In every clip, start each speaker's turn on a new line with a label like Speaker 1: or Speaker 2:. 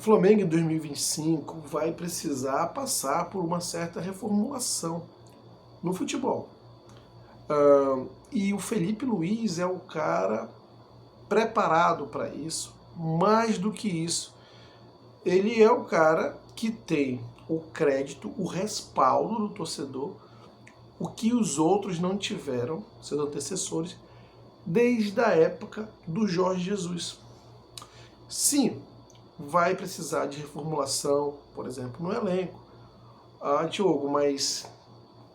Speaker 1: O Flamengo em 2025 vai precisar passar por uma certa reformulação no futebol. E o Felipe Luiz é o cara preparado para isso. Mais do que isso, ele é o cara que tem o crédito, o respaldo do torcedor, o que os outros não tiveram, seus antecessores, desde a época do Jorge Jesus. Sim, vai precisar de reformulação, por exemplo, no elenco. Diogo, mas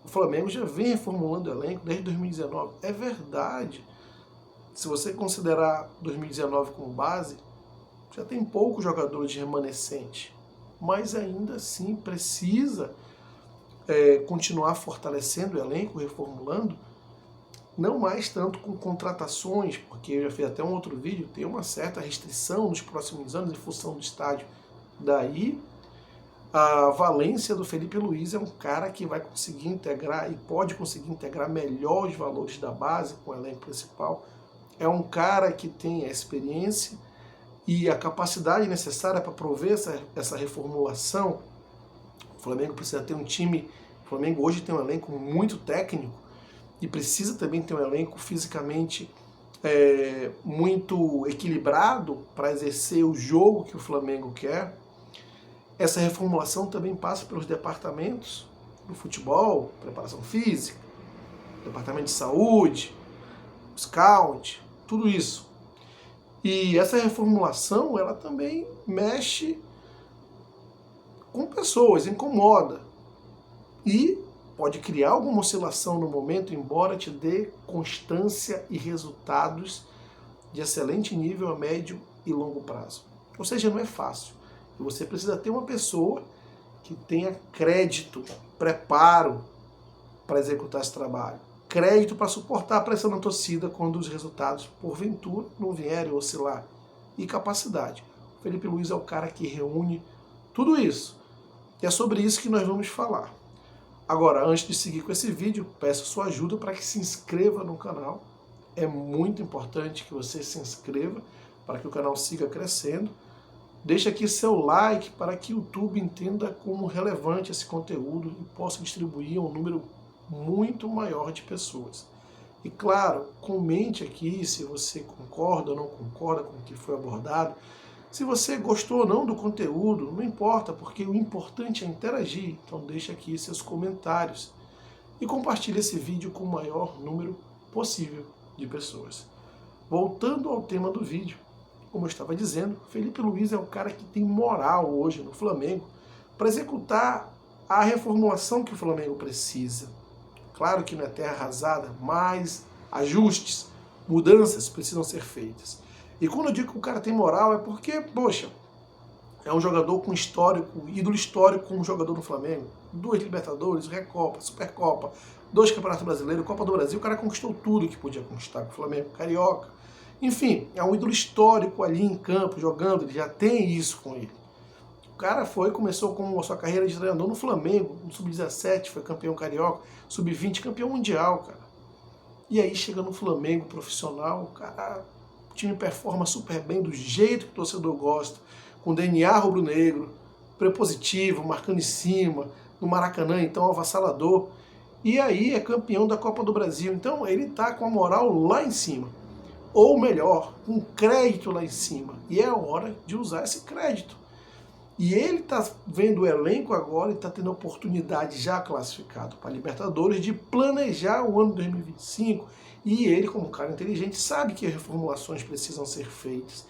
Speaker 1: o Flamengo já vem reformulando o elenco desde 2019. É verdade. Se você considerar 2019 como base, já tem poucos jogadores remanescentes. Mas ainda assim precisa continuar fortalecendo o elenco, reformulando. Não mais tanto com contratações, porque eu já fiz até um outro vídeo, tem uma certa restrição nos próximos anos em função do estádio. Daí, a valência do Felipe Luiz é um cara que vai conseguir integrar e pode conseguir integrar melhor os valores da base com o elenco principal. É um cara que tem a experiência e a capacidade necessária para prover essa reformulação. O Flamengo precisa ter um time. O Flamengo hoje tem um elenco muito técnico e precisa também ter um elenco fisicamente muito equilibrado para exercer o jogo que o Flamengo quer. Essa reformulação também passa pelos departamentos do futebol, preparação física, departamento de saúde, scout, tudo isso. E essa reformulação, ela também mexe com pessoas, incomoda. E pode criar alguma oscilação no momento, embora te dê constância e resultados de excelente nível a médio e longo prazo. Ou seja, não é fácil. E você precisa ter uma pessoa que tenha crédito, preparo para executar esse trabalho. Crédito para suportar a pressão da torcida quando os resultados, porventura, não vierem oscilar. E capacidade. O Felipe Luiz é o cara que reúne tudo isso. E é sobre isso que nós vamos falar. Agora, antes de seguir com esse vídeo, peço sua ajuda para que se inscreva no canal. É muito importante que você se inscreva para que o canal siga crescendo. Deixe aqui seu like para que o YouTube entenda como relevante esse conteúdo e possa distribuir a um número muito maior de pessoas. E claro, comente aqui se você concorda ou não concorda com o que foi abordado. Se você gostou ou não do conteúdo, não importa, porque o importante é interagir. Então deixe aqui seus comentários e compartilhe esse vídeo com o maior número possível de pessoas. Voltando ao tema do vídeo, como eu estava dizendo, Felipe Luiz é o cara que tem moral hoje no Flamengo para executar a reformulação que o Flamengo precisa. Claro que não é terra arrasada, mas ajustes, mudanças precisam ser feitas. E quando eu digo que o cara tem moral é porque, poxa, é um jogador com histórico, ídolo histórico como jogador do Flamengo. 2 Libertadores, Recopa, Supercopa, 2 Campeonatos Brasileiros, Copa do Brasil. O cara conquistou tudo que podia conquistar com o Flamengo, Carioca. Enfim, é um ídolo histórico ali em campo, jogando, ele já tem isso com ele. O cara começou com a sua carreira de treinador no Flamengo, no Sub-17, foi campeão carioca, Sub-20, campeão mundial, cara. E aí chega no Flamengo profissional, cara, o time performa super bem, do jeito que o torcedor gosta, com DNA rubro-negro, prepositivo, marcando em cima, no Maracanã, então avassalador. E aí é campeão da Copa do Brasil, então ele tá com a moral lá em cima. Ou melhor, com crédito lá em cima. E é a hora de usar esse crédito. E ele está vendo o elenco agora e está tendo a oportunidade já classificado para a Libertadores de planejar o ano 2025. E ele, como cara inteligente, sabe que reformulações precisam ser feitas.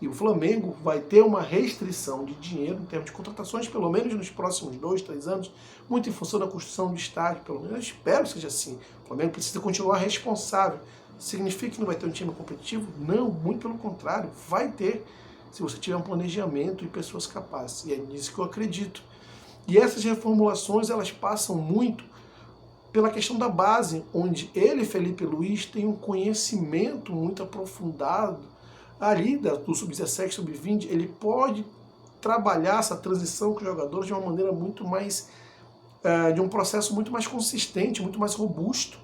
Speaker 1: E o Flamengo vai ter uma restrição de dinheiro em termos de contratações, pelo menos nos próximos 2, 3 anos, muito em função da construção do estádio, pelo menos eu espero que seja assim. O Flamengo precisa continuar responsável. Significa que não vai ter um time competitivo? Não, muito pelo contrário, vai ter, se você tiver um planejamento e pessoas capazes. E é nisso que eu acredito. E essas reformulações, elas passam muito pela questão da base, onde ele, Felipe Luiz, tem um conhecimento muito aprofundado ali do Sub-17, Sub-20, ele pode trabalhar essa transição com os jogadores de uma maneira muito mais, de um processo muito mais consistente, muito mais robusto.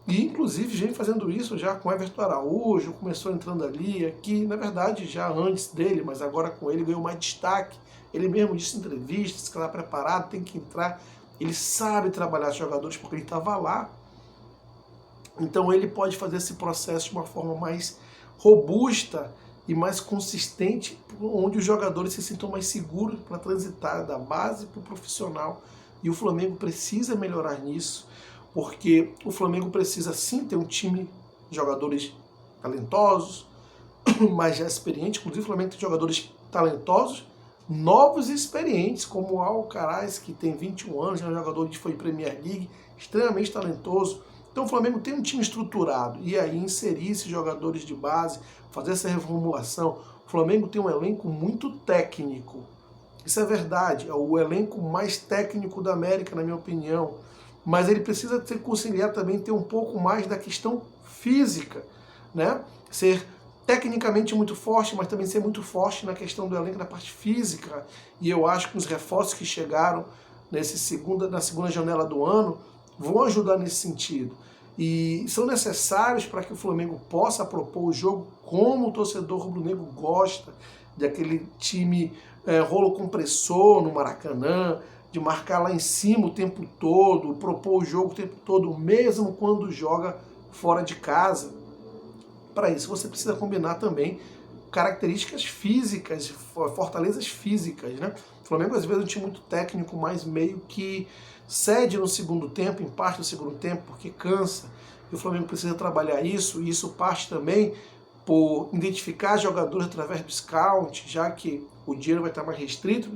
Speaker 1: E inclusive vem fazendo isso já com Everton Araújo, começou entrando ali, aqui, na verdade já antes dele, mas agora com ele ganhou mais destaque. Ele mesmo disse em entrevistas que está preparado, tem que entrar. Ele sabe trabalhar os jogadores porque ele estava lá. Então ele pode fazer esse processo de uma forma mais robusta e mais consistente, onde os jogadores se sintam mais seguros para transitar da base para o profissional. E o Flamengo precisa melhorar nisso, porque o Flamengo precisa sim ter um time de jogadores talentosos, mas já experientes. Inclusive o Flamengo tem jogadores talentosos, novos e experientes, como o Alcaraz, que tem 21 anos, é um jogador que foi Premier League, extremamente talentoso. Então o Flamengo tem um time estruturado, e aí inserir esses jogadores de base, fazer essa reformulação. O Flamengo tem um elenco muito técnico, isso é verdade, é o elenco mais técnico da América, na minha opinião, mas ele precisa ser conciliar também, ter um pouco mais da questão física, né? Ser tecnicamente muito forte, mas também ser muito forte na questão do elenco, na parte física, e eu acho que os reforços que chegaram na segunda janela do ano vão ajudar nesse sentido. E são necessários para que o Flamengo possa propor o jogo como o torcedor rubro-negro gosta, daquele time rolo compressor no Maracanã, de marcar lá em cima o tempo todo, propor o jogo o tempo todo, mesmo quando joga fora de casa. Para isso você precisa combinar também características físicas, fortalezas físicas, né? O Flamengo às vezes é um time muito técnico, mas meio que cede no segundo tempo, em parte do segundo tempo, porque cansa. E o Flamengo precisa trabalhar isso, e isso parte também por identificar jogadores através do scout, já que o dinheiro vai estar mais restrito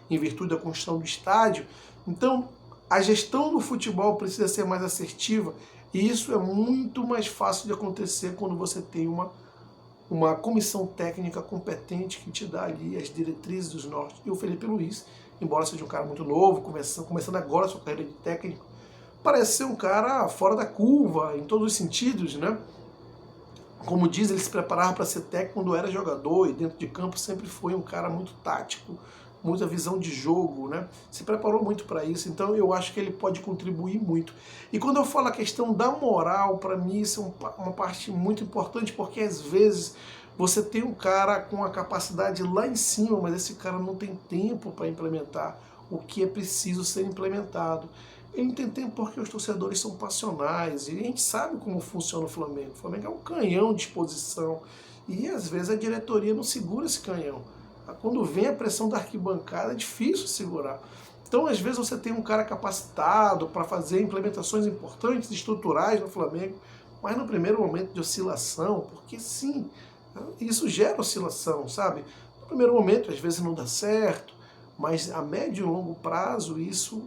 Speaker 1: em virtude da construção do estádio. Então, a gestão do futebol precisa ser mais assertiva, e isso é muito mais fácil de acontecer quando você tem uma comissão técnica competente que te dá ali as diretrizes dos norte. E o Felipe Luiz, embora seja um cara muito novo, começando agora a sua carreira de técnico, parece ser um cara fora da curva, em todos os sentidos, né? Como diz, ele se preparava para ser técnico quando era jogador, e dentro de campo sempre foi um cara muito tático, muita visão de jogo, né? Se preparou muito para isso, então eu acho que ele pode contribuir muito. E quando eu falo a questão da moral, para mim isso é uma parte muito importante, porque às vezes você tem um cara com a capacidade lá em cima, mas esse cara não tem tempo para implementar o que é preciso ser implementado. Ele não tem tempo porque os torcedores são passionais, e a gente sabe como funciona o Flamengo. O Flamengo é um canhão de exposição, e às vezes a diretoria não segura esse canhão. Quando vem a pressão da arquibancada é difícil segurar. Então, às vezes, você tem um cara capacitado para fazer implementações importantes, estruturais no Flamengo, mas no primeiro momento de oscilação, porque sim, isso gera oscilação, sabe? No primeiro momento, às vezes não dá certo, mas a médio e longo prazo, isso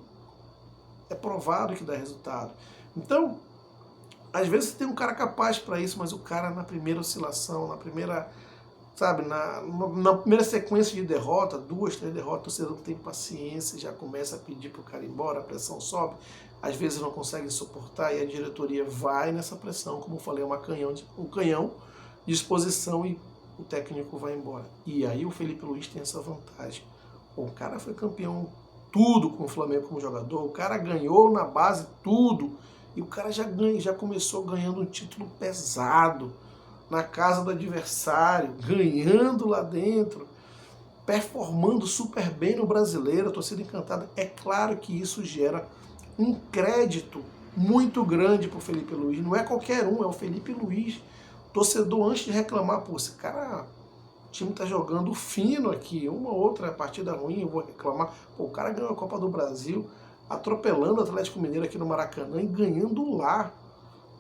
Speaker 1: é provado que dá resultado. Então, às vezes você tem um cara capaz para isso, mas o cara na primeira oscilação, na primeira... Sabe, na primeira sequência de derrota, 2, 3 derrotas, você não tem paciência, já começa a pedir para o cara ir embora, a pressão sobe, às vezes não consegue suportar e a diretoria vai nessa pressão, como eu falei, um canhão de exposição, e o técnico vai embora. E aí o Felipe Luiz tem essa vantagem. O cara foi campeão tudo com o Flamengo como jogador, o cara ganhou na base tudo, e o cara já começou ganhando um título pesado, na casa do adversário, ganhando lá dentro, performando super bem no Brasileiro, a torcida encantada. É claro que isso gera um crédito muito grande para o Felipe Luiz. Não é qualquer um, é o Felipe Luiz. Torcedor, antes de reclamar, pô, esse cara, o time tá jogando fino aqui, uma outra partida ruim, eu vou reclamar. Pô, o cara ganhou a Copa do Brasil, atropelando o Atlético Mineiro aqui no Maracanã e ganhando lá.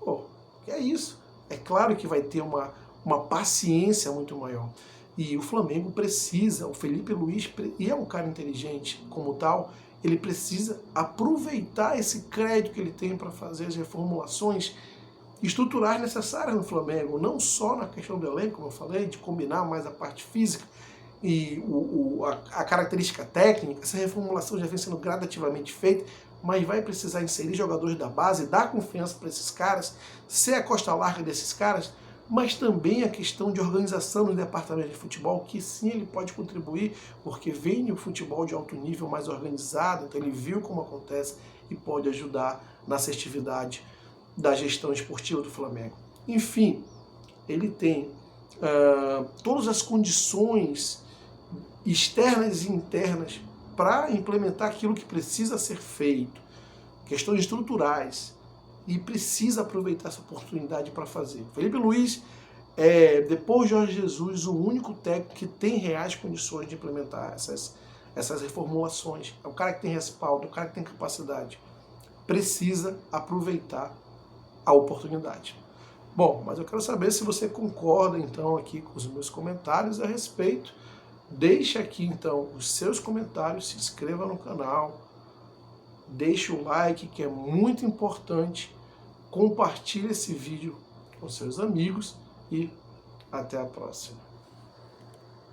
Speaker 1: Pô, que é isso? É claro que vai ter uma paciência muito maior. E o Flamengo precisa, o Felipe Luiz, e é um cara inteligente como tal, ele precisa aproveitar esse crédito que ele tem para fazer as reformulações estruturais necessárias no Flamengo, não só na questão do elenco, como eu falei, de combinar mais a parte física e a característica técnica. Essa reformulação já vem sendo gradativamente feita, mas vai precisar inserir jogadores da base, dar confiança para esses caras, ser a costa larga desses caras, mas também a questão de organização no departamento de futebol, que sim, ele pode contribuir, porque vem o futebol de alto nível mais organizado, então ele viu como acontece e pode ajudar na assertividade da gestão esportiva do Flamengo. Enfim, ele tem todas as condições externas e internas para implementar aquilo que precisa ser feito, questões estruturais, e precisa aproveitar essa oportunidade para fazer. Felipe Luiz é, depois de Jorge Jesus, o único técnico que tem reais condições de implementar essas reformulações. É o cara que tem respaldo, o cara que tem capacidade. Precisa aproveitar a oportunidade. Bom, mas eu quero saber se você concorda então aqui com os meus comentários a respeito. Deixe aqui então os seus comentários, se inscreva no canal, deixe o like, que é muito importante, compartilhe esse vídeo com seus amigos e até a próxima.